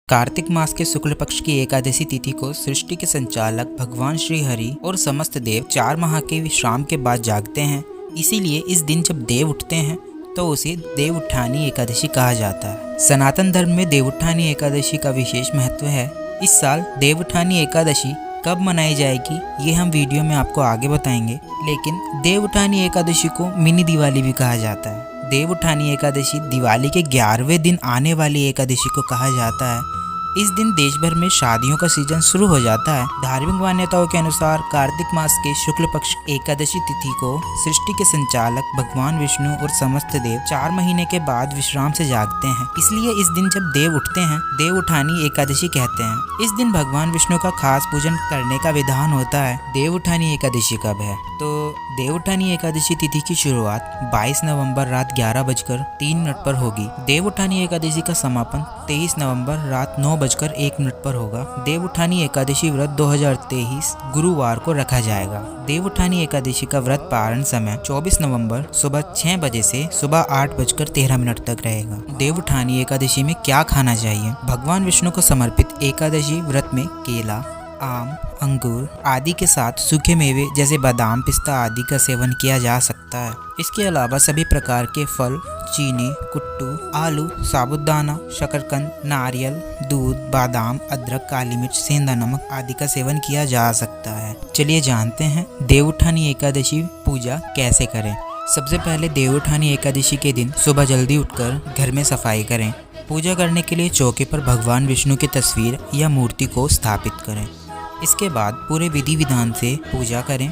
कार्तिक मास के शुक्ल पक्ष की एकादशी तिथि को सृष्टि के संचालक भगवान श्री हरि और समस्त देव 4 माह के विश्राम के बाद जागते हैं। इसीलिए इस दिन जब देव उठते हैं तो उसे देव उत्थानी एकादशी कहा जाता है। सनातन धर्म में देव उत्थानी एकादशी का विशेष महत्व है। इस साल देव उत्थानी एकादशी कब मनाई जाएगी ये हम वीडियो में आपको आगे बताएंगे, लेकिन देव उत्थानी एकादशी को मिनी दिवाली भी कहा जाता है। देव उत्थानी एकादशी दिवाली के 11वें दिन आने वाली एकादशी को कहा जाता है। इस दिन देश भर में शादियों का सीजन शुरू हो जाता है। धार्मिक मान्यताओं के अनुसार कार्तिक मास के शुक्ल पक्ष एकादशी तिथि को सृष्टि के संचालक भगवान विष्णु और समस्त देव 4 महीने के बाद विश्राम से जागते हैं। इसलिए इस दिन जब देव उठते हैं देव उठानी एकादशी कहते हैं। इस दिन भगवान विष्णु का खास पूजन करने का विधान होता है। देव उठानी एकादशी कब है? तो देव उठानी एकादशी तिथि की शुरुआत 22 नवंबर रात 11:03 पर होगी। देव उठानी एकादशी का समापन 23 नवंबर रात 9:01 पर होगा। देव उठानी एकादशी व्रत 2023 गुरुवार को रखा जाएगा। देव उठानी एकादशी का व्रत पारण समय 24 नवंबर सुबह 6 बजे से सुबह 8:13 तक रहेगा। देव उठानी एकादशी में क्या खाना चाहिए? भगवान विष्णु को समर्पित एकादशी व्रत में केला, आम, अंगूर आदि के साथ सूखे मेवे जैसे बादाम, पिस्ता आदि का सेवन किया जा सकता है। इसके अलावा सभी प्रकार के फल, चीनी, कुट्टू, आलू, साबुदाना, शकरकंद, नारियल, दूध, बादाम, अदरक, काली मिर्च, सेंधा नमक आदि का सेवन किया जा सकता है। चलिए जानते हैं देव उठानी एकादशी पूजा कैसे करें। सबसे पहले देव उठानी एकादशी के दिन सुबह जल्दी उठकर घर में सफाई करें। पूजा करने के लिए चौके पर भगवान विष्णु की तस्वीर या मूर्ति को स्थापित करें। इसके बाद पूरे विधि विधान से पूजा करें।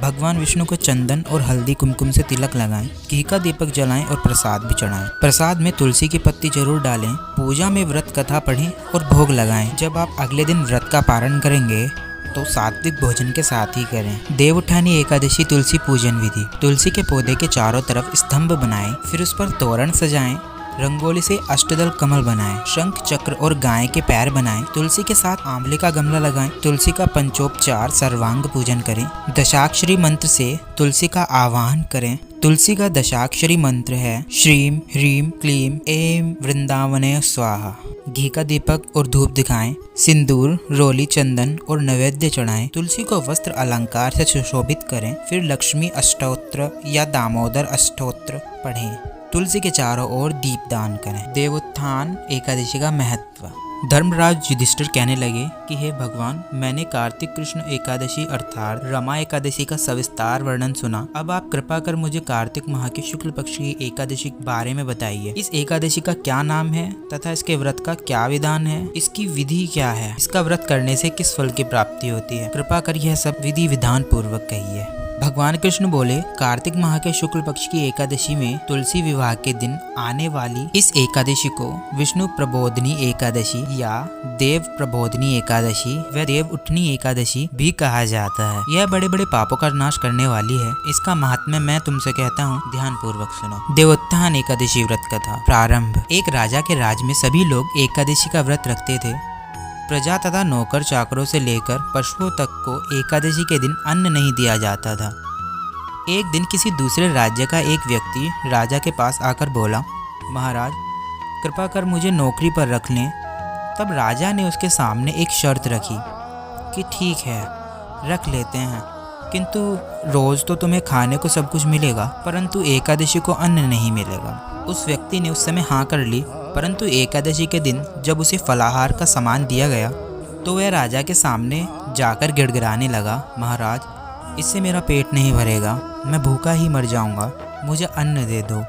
भगवान विष्णु को चंदन और हल्दी कुमकुम से तिलक लगाएं, घी का दीपक जलाएं और प्रसाद भी चढ़ाएं। प्रसाद में तुलसी की पत्ती जरूर डालें। पूजा में व्रत कथा पढ़ें और भोग लगाएं। जब आप अगले दिन व्रत का पारण करेंगे तो सात्विक भोजन के साथ ही करें। देव उठानी एकादशी तुलसी पूजन विधि। तुलसी के पौधे के चारों तरफ स्तंभ बनाएं, फिर उस पर तोरण सजाएं। रंगोली से अष्टदल कमल बनाएं, शंख चक्र और गाय के पैर बनाएं। तुलसी के साथ आंवले का गमला लगाएं। तुलसी का पंचोपचार सर्वांग पूजन करें। दशाक्षरी मंत्र से तुलसी का आवाहन करें। तुलसी का दशाक्षरी मंत्र है श्रीम ह्रीम क्लीम ऐं वृंदावने स्वाहा। घी का दीपक और धूप दिखाएं। सिंदूर, रोली, चंदन और नैवेद्य चढ़ाएं। तुलसी को वस्त्र अलंकार से सुशोभित करें। फिर लक्ष्मी अष्टोत्र या दामोदर अष्टोत्र पढ़ें। तुलसी के चारों ओर दीपदान करें। देवोत्थान एकादशी का महत्व। धर्मराज युधिष्ठिर कहने लगे कि हे भगवान, मैंने कार्तिक कृष्ण एकादशी अर्थात रमा एकादशी का सविस्तार वर्णन सुना। अब आप कृपा कर मुझे कार्तिक माह के शुक्ल पक्ष की एकादशी के बारे में बताइए। इस एकादशी का क्या नाम है तथा इसके व्रत का क्या विधान है? इसकी विधि क्या है? इसका व्रत करने से किस फल की प्राप्ति होती है? कृपा कर यह सब विधि विधान पूर्वक कहिए। भगवान कृष्ण बोले, कार्तिक माह के शुक्ल पक्ष की एकादशी में तुलसी विवाह के दिन आने वाली इस एकादशी को विष्णु प्रबोधनी एकादशी या देव प्रबोधनी एकादशी व देव उठनी एकादशी भी कहा जाता है। यह बड़े बड़े पापों का नाश करने वाली है। इसका महात्म्य मैं तुमसे कहता हूँ, ध्यान पूर्वक सुनो। देवोत्थान एकादशी व्रत कथा। प्रारंभ। एक राजा के राज में सभी लोग एकादशी का व्रत रखते थे। प्रजा तथा नौकर चाकरों से लेकर पशुओं तक को एकादशी के दिन अन्न नहीं दिया जाता था। एक दिन किसी दूसरे राज्य का एक व्यक्ति राजा के पास आकर बोला, महाराज कृपा कर मुझे नौकरी पर रख लें। तब राजा ने उसके सामने एक शर्त रखी कि ठीक है रख लेते हैं, किंतु रोज तो तुम्हें खाने को सब कुछ मिलेगा, परंतु एकादशी को अन्न नहीं मिलेगा। उस व्यक्ति ने उस समय हाँ कर ली, परंतु एकादशी के दिन जब उसे फलाहार का सामान दिया गया तो वह राजा के सामने जाकर गिड़गिड़ाने लगा, महाराज इससे मेरा पेट नहीं भरेगा, मैं भूखा ही मर जाऊंगा, मुझे अन्न दे दो।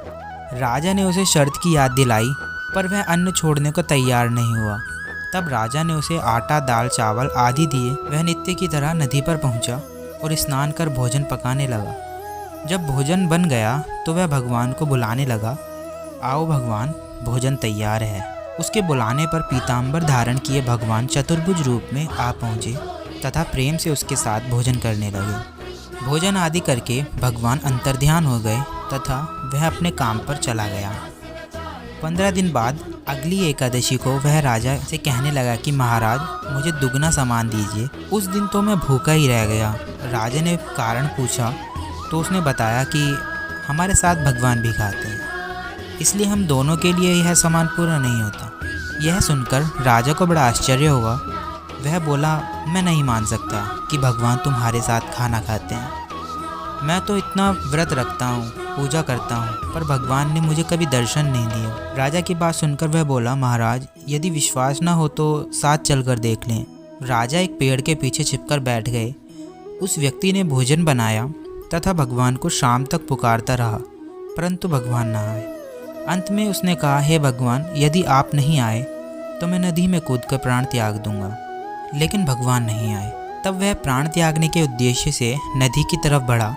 राजा ने उसे शर्त की याद दिलाई, पर वह अन्न छोड़ने को तैयार नहीं हुआ। तब राजा ने उसे आटा, दाल, चावल आदि दिए। वह नित्य की तरह नदी पर पहुंचा और स्नान कर भोजन पकाने लगा। जब भोजन बन गया तो वह भगवान को बुलाने लगा, आओ भगवान भोजन तैयार है। उसके बुलाने पर पीताम्बर धारण किए भगवान चतुर्भुज रूप में आ पहुँचे तथा प्रेम से उसके साथ भोजन करने लगे। भोजन आदि करके भगवान अंतर्ध्यान हो गए तथा वह अपने काम पर चला गया। 15 दिन बाद अगली एकादशी को वह राजा से कहने लगा कि महाराज मुझे दुगना सामान दीजिए। उस दिन तो मैं भूखा ही रह गया। राजा ने कारण पूछा तो उसने बताया कि हमारे साथ भगवान भी खाते हैं, इसलिए हम दोनों के लिए यह सामान पूरा नहीं होता। यह सुनकर राजा को बड़ा आश्चर्य हुआ। वह बोला, मैं नहीं मान सकता कि भगवान तुम्हारे साथ खाना खाते हैं। मैं तो इतना व्रत रखता हूँ, पूजा करता हूँ, पर भगवान ने मुझे कभी दर्शन नहीं दिया। राजा की बात सुनकर वह बोला, महाराज यदि विश्वास ना हो तो साथ चलकर देख लें। राजा एक पेड़ के पीछे छिपकर बैठ गए। उस व्यक्ति ने भोजन बनाया तथा भगवान को शाम तक पुकारता रहा, परंतु भगवान न आए। अंत में उसने कहा, हे भगवान, यदि आप नहीं आए तो मैं नदी में कूदकर प्राण त्याग दूंगा। लेकिन भगवान नहीं आए। तब वह प्राण त्यागने के उद्देश्य से नदी की तरफ बढ़ा।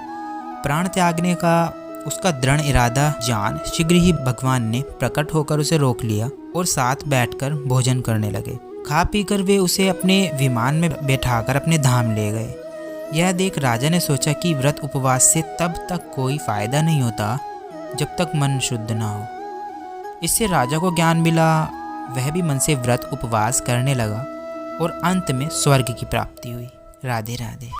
प्राण त्यागने का उसका दृढ़ इरादा जान शीघ्र ही भगवान ने प्रकट होकर उसे रोक लिया और साथ बैठकर भोजन करने लगे। खा पीकर वे उसे अपने विमान में बैठाकर अपने धाम ले गए। यह देख राजा ने सोचा कि व्रत उपवास से तब तक कोई फायदा नहीं होता जब तक मन शुद्ध ना हो। इससे राजा को ज्ञान मिला। वह भी मन से व्रत उपवास करने लगा और अंत में स्वर्ग की प्राप्ति हुई। राधे राधे।